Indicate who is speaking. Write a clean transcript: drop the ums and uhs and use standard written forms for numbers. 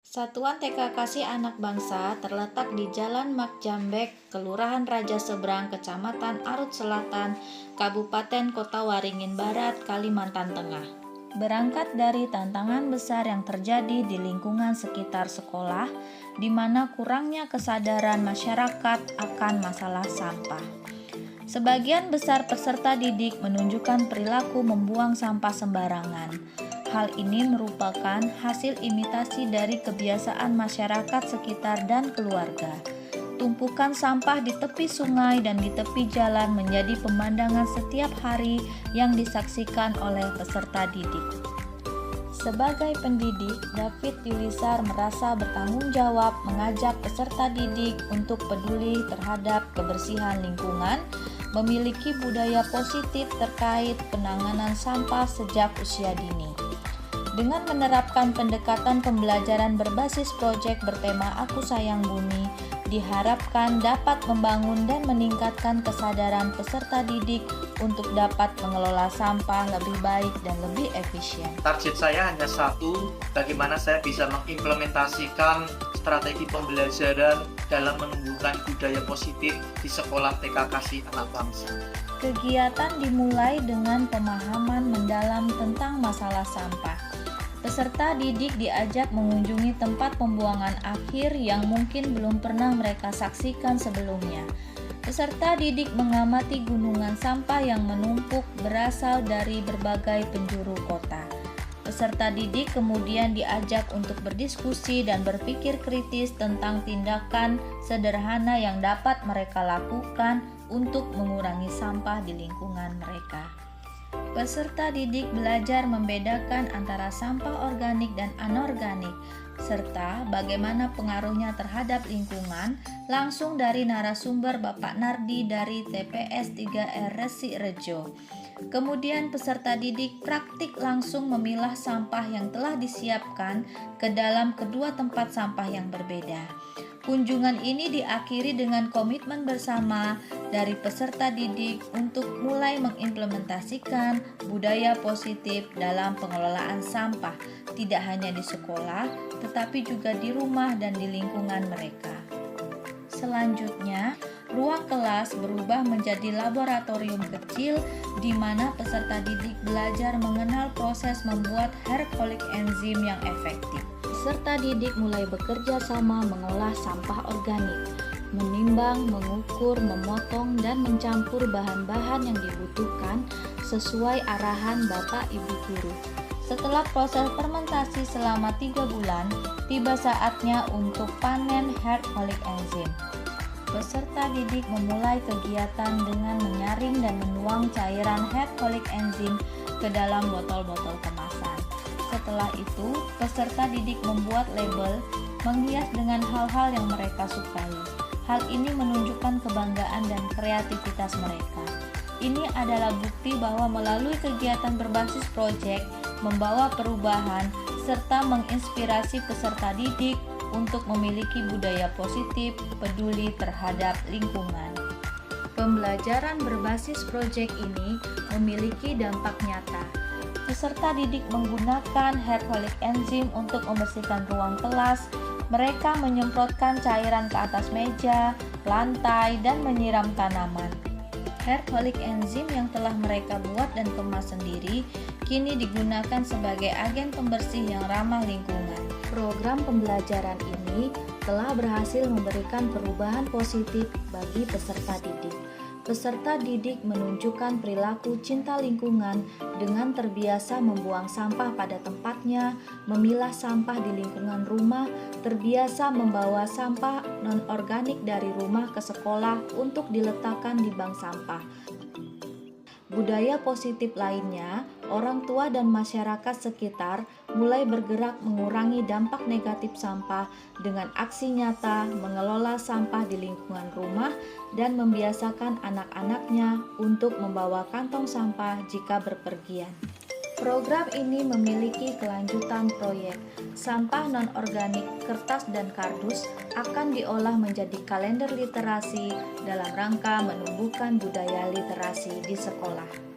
Speaker 1: Satuan TK Kasih Anak Bangsa terletak di Jalan Mak Jambek, Kelurahan Raja Seberang, Kecamatan Arut Selatan, Kabupaten Kota Waringin Barat, Kalimantan Tengah. Berangkat dari tantangan besar yang terjadi di lingkungan sekitar sekolah, di mana kurangnya kesadaran masyarakat akan masalah sampah. Sebagian besar peserta didik menunjukkan perilaku membuang sampah sembarangan. Hal ini merupakan hasil imitasi dari kebiasaan masyarakat sekitar dan keluarga. Tumpukan sampah di tepi sungai dan di tepi jalan menjadi pemandangan setiap hari yang disaksikan oleh peserta didik. Sebagai pendidik, David Yulisar merasa bertanggung jawab mengajak peserta didik untuk peduli terhadap kebersihan lingkungan, memiliki budaya positif terkait penanganan sampah sejak usia dini. Dengan menerapkan pendekatan pembelajaran berbasis proyek bertema Aku Sayang Bumi, diharapkan dapat membangun dan meningkatkan kesadaran peserta didik untuk dapat mengelola sampah lebih baik dan lebih efisien.
Speaker 2: Target saya hanya satu, bagaimana saya bisa mengimplementasikan strategi pembelajaran dalam menumbuhkan budaya positif di sekolah TK Kasih Anak Bangsa.
Speaker 1: Kegiatan dimulai dengan pemahaman mendalam tentang masalah sampah. Peserta didik diajak mengunjungi tempat pembuangan akhir yang mungkin belum pernah mereka saksikan sebelumnya. Peserta didik mengamati gunungan sampah yang menumpuk berasal dari berbagai penjuru kota. Peserta didik kemudian diajak untuk berdiskusi dan berpikir kritis tentang tindakan sederhana yang dapat mereka lakukan untuk mengurangi sampah di lingkungan mereka. Peserta didik belajar membedakan antara sampah organik dan anorganik, serta bagaimana pengaruhnya terhadap lingkungan langsung dari narasumber Bapak Nardi dari TPS 3R Resi Rejo. Kemudian peserta didik praktik langsung memilah sampah yang telah disiapkan ke dalam kedua tempat sampah yang berbeda. Kunjungan ini diakhiri dengan komitmen bersama dari peserta didik untuk mulai mengimplementasikan budaya positif dalam pengelolaan sampah, tidak hanya di sekolah, tetapi juga di rumah dan di lingkungan mereka. Selanjutnya, ruang kelas berubah menjadi laboratorium kecil di mana peserta didik belajar mengenal proses membuat hair folic enzim yang efektif. Peserta didik mulai bekerja sama mengolah sampah organik, menimbang, mengukur, memotong, dan mencampur bahan-bahan yang dibutuhkan sesuai arahan Bapak Ibu Guru. Setelah proses fermentasi selama 3 bulan, tiba saatnya untuk panen hair folic enzim. Peserta didik memulai kegiatan dengan menyaring dan menuang cairan hair folic enzim ke dalam botol-botol kemasan. Setelah itu, peserta didik membuat label, menghias dengan hal-hal yang mereka sukai. Hal ini menunjukkan kebanggaan dan kreativitas mereka. Ini adalah bukti bahwa melalui kegiatan berbasis proyek, membawa perubahan, serta menginspirasi peserta didik untuk memiliki budaya positif, peduli terhadap lingkungan. Pembelajaran berbasis proyek ini memiliki dampak nyata. Peserta didik menggunakan hair folic enzim untuk membersihkan ruang kelas. Mereka menyemprotkan cairan ke atas meja, lantai, dan menyiram tanaman. Hair folic enzim yang telah mereka buat dan kemas sendiri kini digunakan sebagai agen pembersih yang ramah lingkungan. Program pembelajaran ini telah berhasil memberikan perubahan positif bagi peserta didik. Peserta didik menunjukkan perilaku cinta lingkungan dengan terbiasa membuang sampah pada tempatnya, memilah sampah di lingkungan rumah, terbiasa membawa sampah non-organik dari rumah ke sekolah untuk diletakkan di bank sampah. Budaya positif lainnya, orang tua dan masyarakat sekitar mulai bergerak mengurangi dampak negatif sampah dengan aksi nyata mengelola sampah di lingkungan rumah dan membiasakan anak-anaknya untuk membawa kantong sampah jika berpergian. Program ini memiliki kelanjutan proyek. Sampah non-organik, kertas dan kardus akan diolah menjadi kalender literasi dalam rangka menumbuhkan budaya literasi di sekolah.